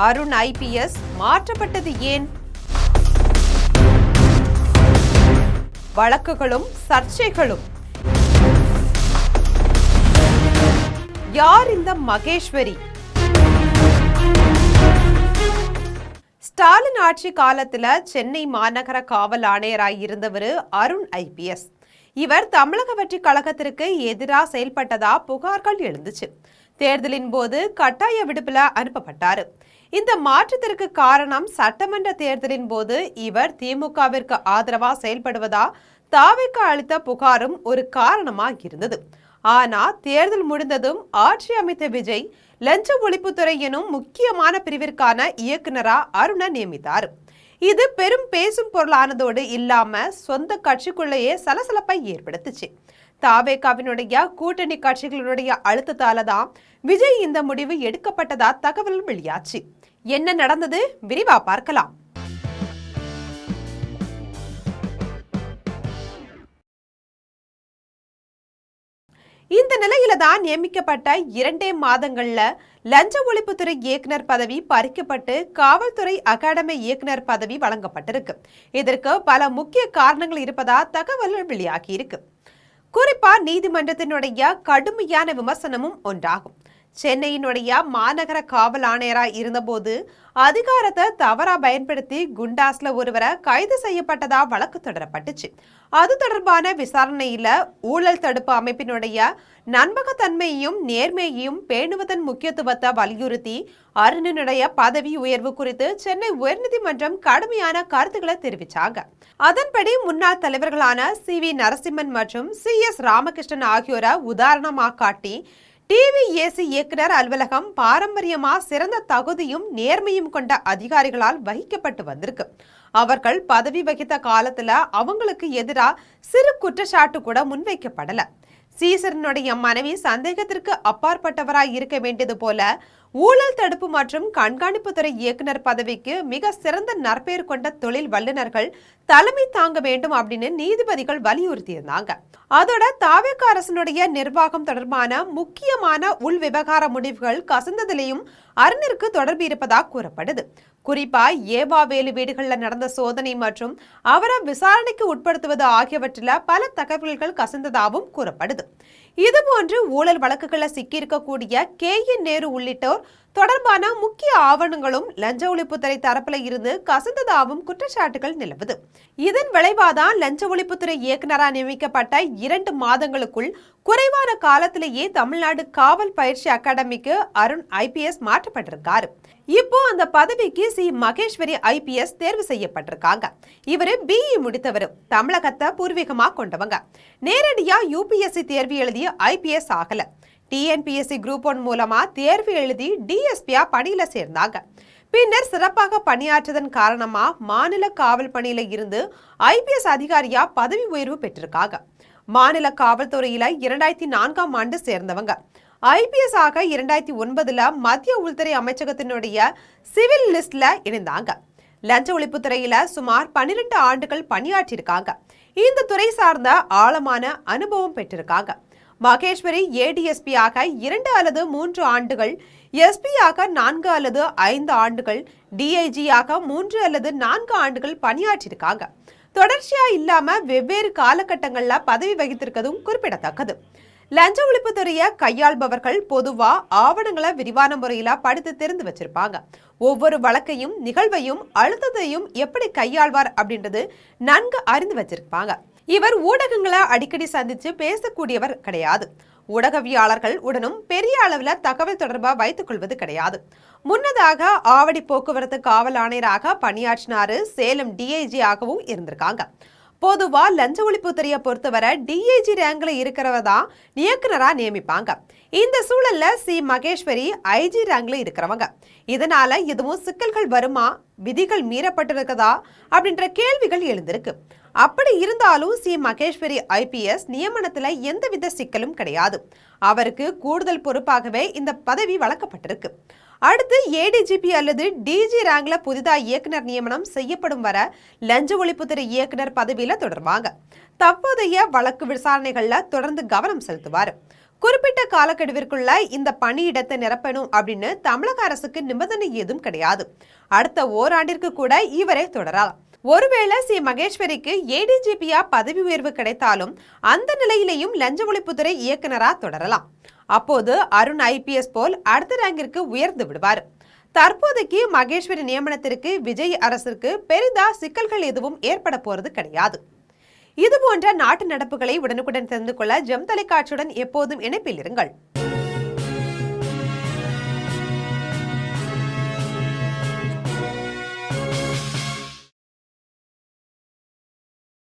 Arun IPS மாற்றப்பட்டது ஏன்? வழக்குகளும் சர்ச்சைகளும். யார் இந்த மகேஸ்வரி? ஸ்டாலின் ஆட்சி காலத்துல சென்னை மாநகர காவல் ஆணையராய் இருந்தவர் அருண் ஐபிஎஸ். இவர் தமிழக வெற்றி கழகத்திற்கு எதிராக செயல்பட்டதா புகார்கள் எழுந்துச்சு. தேர்தலின் போது கட்டாய விடுப்புல அனுப்பப்பட்டாரு. இந்த மாற்றத்திற்கு காரணம் சட்டமன்ற தேர்தலின் போது இவர் திமுகவிற்கு ஆதரவா செயல்படுவதா தாவேக அளித்த புகாரும் ஒரு காரணமாக இருந்தது. ஆனா தேர்தல் முடிந்ததும் ஆட்சி அமைத்த விஜய் லஞ்ச ஒழிப்புத்துறை எனும் முக்கியமான பிரிவிற்கான இயக்குனரா அருணை நியமித்தார். இது பெரும் பேசும் பொருளானதோடு இல்லாம சொந்த கட்சிக்குள்ளேயே சலசலப்பை ஏற்படுத்துச்சு. தாவேகாவினுடைய கூட்டணி கட்சிகளுடைய அழுத்தத்தால தான் விஜய் இந்த முடிவு எடுக்கப்பட்டதா தகவல் வெளியாச்சு. என்ன நடந்தது விரிவா பார்க்கலாம். இந்த நிலையில தான் நியமிக்கப்பட்ட 2 மாதங்கள்ல லஞ்ச ஒழிப்புத்துறை இயக்குனர் பதவி பறிக்கப்பட்டு காவல்துறை அகாடமி இயக்குனர் பதவி வழங்கப்பட்டிருக்கு. இதற்கு பல முக்கிய காரணங்கள் இருப்பதா தகவல் வெளியாகி இருக்கு. குறிப்பா நீதிமன்றத்தினுடைய கடுமையான விமர்சனமும் ஒன்றாகும். சென்னையினுடைய மாநகர காவல் ஆணையராய் இருந்தபோது அதிகாரத்தை தவறா பயன்படுத்தி குண்டாஸ்ல ஒருவரை கைது செய்யப்பட்டதா வழக்கு தொடரப்பட்டுச்சு. அது தொடர்பான விசாரணையில ஊழல் தடுப்பு அமைப்பினுடைய நம்பகத்தன்மையையும் நேர்மையையும் பேணுவதன் முக்கியத்துவத்தை வலியுறுத்தி அருணினுடைய பதவி உயர்வு குறித்து சென்னை உயர்நீதிமன்றம் கடுமையான கருத்துக்களை தெரிவிச்சாங்க. அதன்படி முன்னாள் தலைவர்களான CV நரசிம்மன் மற்றும் CS ராமகிருஷ்ணன் ஆகியோரை உதாரணமாக காட்டி TVAC இயக்குனர் அலுவலகம் பாரம்பரியமா சிறந்த தகுதியும் நேர்மையும் கொண்ட அதிகாரிகளால் வகிக்கப்பட்டு வந்திருக்கு. அவர்கள் பதவி வகித்த காலத்துல அவங்களுக்கு எதிராக சிறு குற்றச்சாட்டு கூட முன்வைக்கப்படல. சீசரனுடைய மனைவி சந்தேகத்திற்கு அப்பாற்பட்டவராய் இருக்க வேண்டியது போல ஊழல் தடுப்பு மற்றும் கண்காணிப்புத்துறை இயக்குனர் பதவிக்கு மிக சிறந்த நற்பெயர் கொண்ட தொழில் வல்லுநர்கள் தலைமை தாங்க வேண்டும் அப்படின்னு நீதிபதிகள் வலியுறுத்தியிருந்தாங்க. அதோட தாவேக அரசனுடைய நிர்வாகம் தொடர்பான முக்கியமான உள் விவகார முடிவுகள் கசந்ததிலையும் அருணிற்கு தொடர்பு இருப்பதாக கூறப்படுது. குறிப்பா ஏவாவேலு வீடுகள்ல நடந்த சோதனை மற்றும் அவரை விசாரணைக்கு உட்படுத்துவது ஆகியவற்றில் பல தகவல்கள் கசந்ததாகவும் கூறப்படுது. இதுபோன்று ஊழல் வழக்குகளை சிக்கியிருக்கக்கூடிய KN நேரு உள்ளிட்டோர் தொடர்பான முக்கிய ஆவணங்களும் லஞ்ச ஒழிப்புத்துறை தரப்புல இருந்து கசந்ததாகவும் குற்றச்சாட்டுகள் நிலவுது. இதன் விளைவாதான் லஞ்ச ஒழிப்புத்துறை இயக்குனராக நியமிக்கப்பட்ட 2 மாதங்களுக்குள் குறைவான காலத்திலேயே தமிழ்நாடு காவல் பயிற்சி அகாடமிக்கு அருண் IPS மாற்றப்பட்டிருக்காரு. இப்போ அந்த பதவிக்கு மகேஸ்வரி IPS தேர்வு செய்யப்பட்டிருக்காங்க. இவரு BE முடித்தவர், தமிழகத்தை பூர்வீகமா கொண்டவங்க. நேரடியா UPSC தேர்வு எழுதி IPS ஆகல. TNPSC Group 1 மூலமா தேர்வு எழுதி DSP-யா பணியில சேர்ந்தாங்க. பின்னர் சிறப்பாக பணியாற்றதன் காரணமா மாநில காவல் பணியில இருந்து IPS அதிகாரியா பதவி உயர்வு பெற்றிருக்காங்க. மாநில காவல்துறையில 2004ஆம் ஆண்டு சேர்ந்தவங்க. IPS ஆக 2009ல மத்திய உள்துறை அமைச்சகத்தினுடைய சிவில் லிஸ்ட்ல இணைந்தாங்க. லஞ்ச ஒழிப்புத்துறையில சுமார் 12 ஆண்டுகள் பணியாற்றியிருக்காங்க. இந்த துறை சார்ந்த ஆழமான அனுபவம் பெற்றிருக்காங்க. மகேஸ்வரி ADSP ஆக 2 அல்லது 3 ஆண்டுகள், SP ஆக 4 அல்லது 5 ஆண்டுகள், DIG ஆக 3 அல்லது 4 ஆண்டுகள் பணியாற்றியிருக்காங்க. தொடர்ச்சியா இல்லாம வெவ்வேறு காலகட்டங்கள்ல பதவி வகித்திருக்கதும் குறிப்பிடத்தக்கது. லஞ்ச ஒழிப்புத்துறையை கையாள்பவர்கள் பொதுவா ஆவணங்களை விரிவான முறையில படித்து தெரிந்து வச்சிருப்பாங்க. ஒவ்வொரு வழக்கையும் நிகழ்வையும் அழுத்தத்தையும் எப்படி கையாள்வார் அப்படின்றது நன்கு அறிந்து வச்சிருப்பாங்க. இவர் ஊடகங்களை அடிக்கடி சந்திச்சு பேசக்கூடியவர் கிடையாது. ஊடகவியாளர்கள் உடனும் பெரிய அளவுல தகவல் தொடர்பா வைத்துக் கொள்வது கிடையாது. முன்னதாக ஆவடி போக்குவரத்து காவல் ஆணையராக பணியாற்றினாரு. சேலம் DIG ஆகவும் இருந்திருக்காங்க. பொதுவா லஞ்ச ஒழிப்புத்துறையை பொறுத்தவரை DIG ரேங்க்ல இருக்கிறவதான் இயக்குனரா நியமிப்பாங்க. இந்த சூழல்ல மகேஸ்வரி IG ரேங்க்ல இருக்கிறவங்க. இதனால எதுவும் சிக்கல்கள் வருமா, விதிகள் மீறப்பட்டிருக்கதா அப்படின்ற கேள்விகள் எழுந்திருக்கு. அப்படி இருந்தாலும் மகேஸ்வரி IPS நியமனத்துல எந்தவித சிக்கலும் கிடையாது. அவருக்கு கூடுதல் பொறுப்பாகவே இந்த பதவி வழங்கப்பட்டிருக்கு. அடுத்து ADGP அல்லது DG ரேங்க்ல புதிதா இயக்குனர் நியமனம் செய்யப்படும் வர லஞ்ச ஒழிப்புத்துறை இயக்குனர் பதவியில தொடர்வாங்க. தற்போதைய வழக்கு விசாரணைகள்ல தொடர்ந்து கவனம் செலுத்துவார். குறிப்பிட்ட காலக்கெடுவிற்குள்ள இந்த பணியிடத்தை நிரப்பணும் அப்படின்னு தமிழக அரசுக்கு நிபந்தனை ஏதும் கிடையாது. அடுத்த ஓராண்டிற்கு கூட இவரே தொடரலாம். ஒருவேளை சி மகேஸ்வரிக்கு ஏடிஜிபியா பதவி உயர்வு கிடைத்தாலும் அந்த நிலையிலேயும் லஞ்ச ஒழிப்புத்துறை இயக்குனரா தொடரலாம். அப்போது அருண் ஐபிஎஸ் போல் அடுத்த ரேங்கிற்கு உயர்ந்து விடுவார். தற்போதைக்கு மகேஸ்வரி நியமனத்திற்கு விஜய் அரசிற்கு பெரிதா சிக்கல்கள் எதுவும் ஏற்பட போறது கிடையாது. இது போன்ற நாட்டு நடப்புகளை உடனுக்குடன் தெரிந்து கொள்ள ஜெம் தொலைக்காட்சியுடன் எப்போதும் இணைப்பில் இருங்கள்.